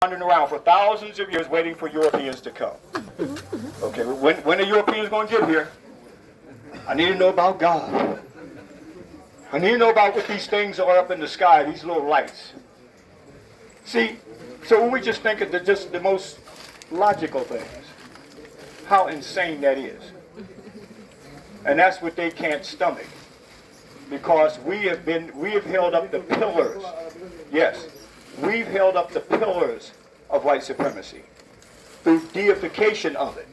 wandering around for thousands of years waiting for Europeans to come. Okay, when are Europeans going to get here? I need to know about God. I need to know about what these things are up in the sky, these little lights. See, so when we just think of just the most logical things, how insane that is. And that's what they can't stomach. Because we have held up the pillars. Yes, we've held up the pillars of white supremacy through deification of it,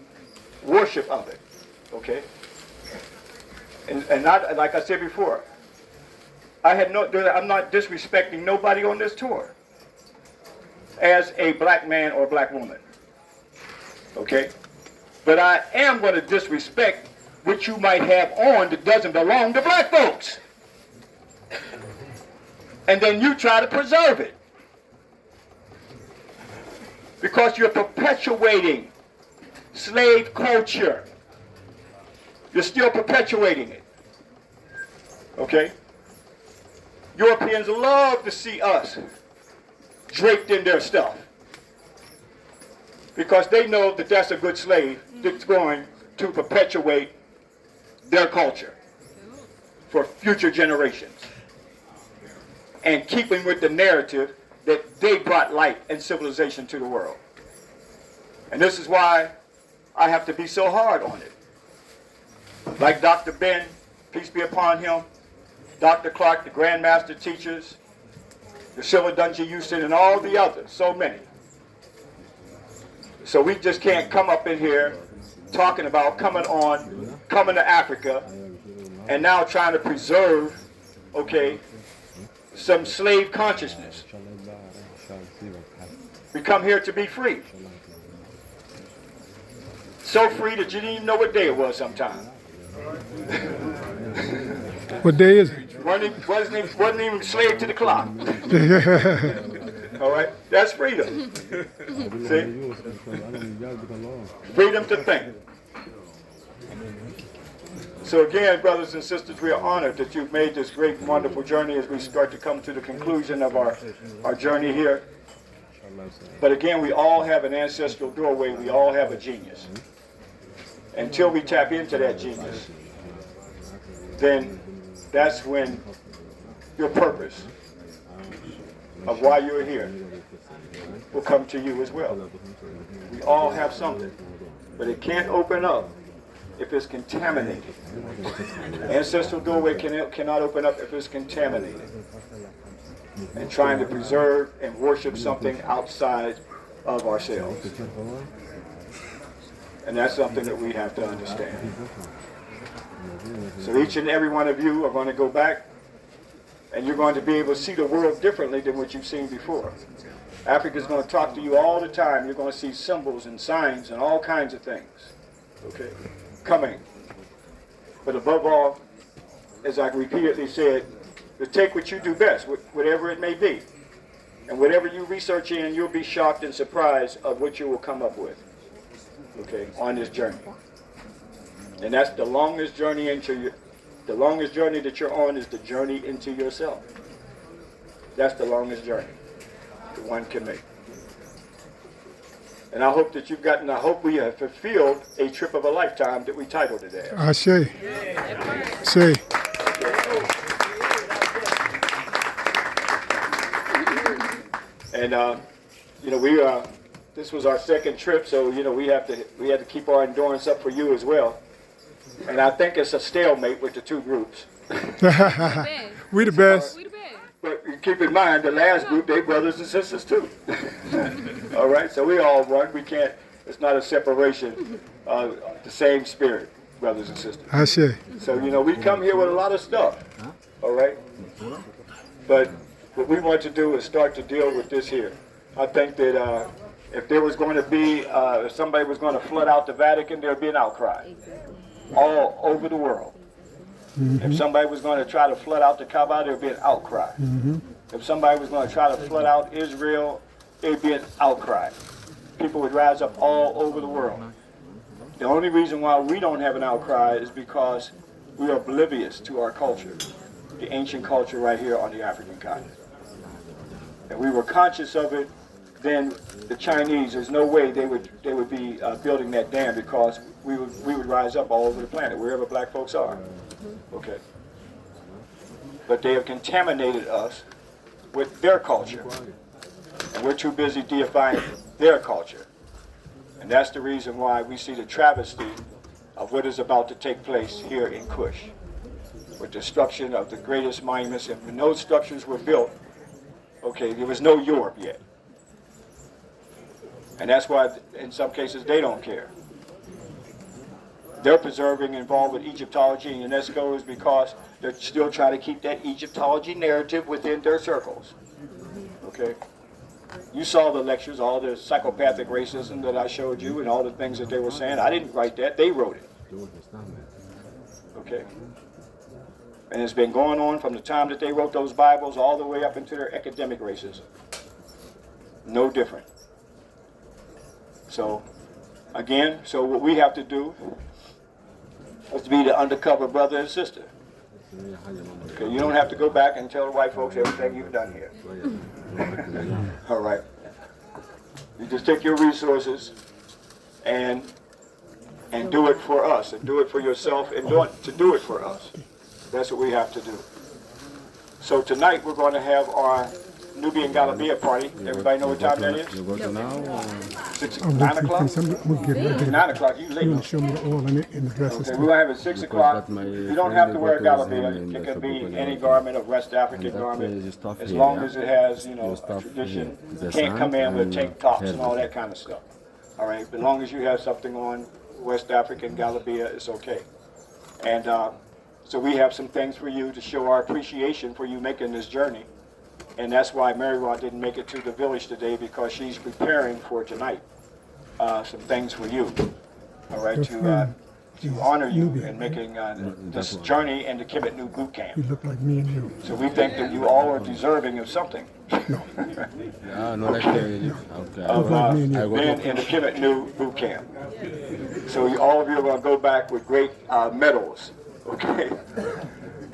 worship of it. Okay? And not, like I said before, I'm not disrespecting nobody on this tour as a black man or black woman. Okay? But I am going to disrespect what you might have on that doesn't belong to black folks. And then you try to preserve it. Because you're perpetuating slave culture. You're still perpetuating it. Okay? Europeans love to see us draped in their stuff. Because they know that that's a good slave that's going to perpetuate their culture for future generations. And keeping with the narrative that they brought light and civilization to the world. And this is why I have to be so hard on it. Like Dr. Ben, peace be upon him, Dr. Clark, the Grandmaster teachers, the Silver Dungeon Houston, and all the others, so many. So we just can't come up in here talking about coming to Africa and now trying to preserve, okay, some slave consciousness. We come here to be free. So free that you didn't even know what day it was sometimes. What day is it? Wasn't even slave to the clock. All right? That's freedom. See? Freedom to think. So again, brothers and sisters, we are honored that you've made this great, wonderful journey as we start to come to the conclusion of our journey here. But again, we all have an ancestral doorway. We all have a genius. Until we tap into that genius, then that's when your purpose of why you're here will come to you as well. We all have something, but it can't open up if it's contaminated. Ancestral doorway cannot open up if it's contaminated. And trying to preserve and worship something outside of ourselves. And that's something that we have to understand. So each and every one of you are going to go back and you're going to be able to see the world differently than what you've seen before. Africa's going to talk to you all the time. You're going to see symbols and signs and all kinds of things. Okay? Coming. But above all, as I repeatedly said, to take what you do best, whatever it may be. And whatever you research in, you'll be shocked and surprised of what you will come up with. Okay, on this journey. And that's the longest journey the longest journey that you're on is the journey into yourself. That's the longest journey that one can make. And I hope that I hope we have fulfilled a trip of a lifetime that we titled it as. I say. Say. And this was our second trip, so we had to keep our endurance up for you as well. And I think it's a stalemate with the two groups. We the best. But keep in mind, the last group, they brothers and sisters too. All right, so we all one. We can't. It's not a separation. The same spirit, brothers and sisters. I say. So we come here with a lot of stuff. All right, but what we want to do is start to deal with this here. I think that if there was going to be, if somebody was going to flood out the Vatican, there would be an outcry all over the world. Mm-hmm. If somebody was going to try to flood out the Kaaba, there would be an outcry. Mm-hmm. If somebody was going to try to flood out Israel, there would be an outcry. People would rise up all over the world. The only reason why we don't have an outcry is because we are oblivious to our culture, the ancient culture right here on the African continent. And we were conscious of it then the Chinese, there's no way they would be building that dam, because we would rise up all over the planet, wherever black folks are. Okay. But they have contaminated us with their culture. And we're too busy deifying their culture. And that's the reason why we see the travesty of what is about to take place here in Kush, with destruction of the greatest monuments. And when those structures were built, okay, there was no Europe yet. And that's why, in some cases, they don't care. They're preserving involved with Egyptology and UNESCO is because they're still trying to keep that Egyptology narrative within their circles. Okay? You saw the lectures, all the psychopathic racism that I showed you and all the things that they were saying. I didn't write that. They wrote it. Okay? And it's been going on from the time that they wrote those Bibles all the way up into their academic racism. No different. So, again, so what we have to do is to be the undercover brother and sister. Okay, you don't have to go back and tell the white folks everything you've done here. All right. You just take your resources and do it for us, and do it for yourself, and to do it for us. That's what we have to do. So tonight we're going to have our Nubian Galabia party. Everybody know what time that is? 9 o'clock? 9 o'clock, you You late. want to show me the oil in it and the dresses? Okay, we're going to have it at 6 o'clock. You don't have to wear a Galabia. It can be any garment, a West African garment, as long as it has, a tradition. You can't come in with tank tops and all that kind of stuff. All right, but as long as you have something on West African Galabia, it's okay. And so we have some things for you to show our appreciation for you making this journey. And that's why Mary Rod didn't make it to the village today, because she's preparing for tonight some things for you, all right, to honor you in making this journey into Kemet New Boot You Camp. look like me and you. So we think that you all are deserving of something, of being in the Kemet New Boot Camp. So all of you are going to go back with great medals, okay?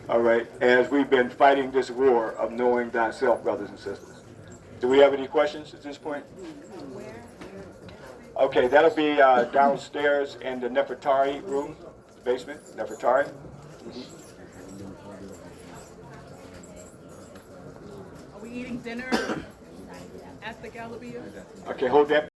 All right, as we've been fighting this war of knowing thyself, brothers and sisters. Do we have any questions at this point? Okay, that'll be downstairs in the Nefertari room, basement, Nefertari. Are we eating dinner at the Galabia? Okay, hold that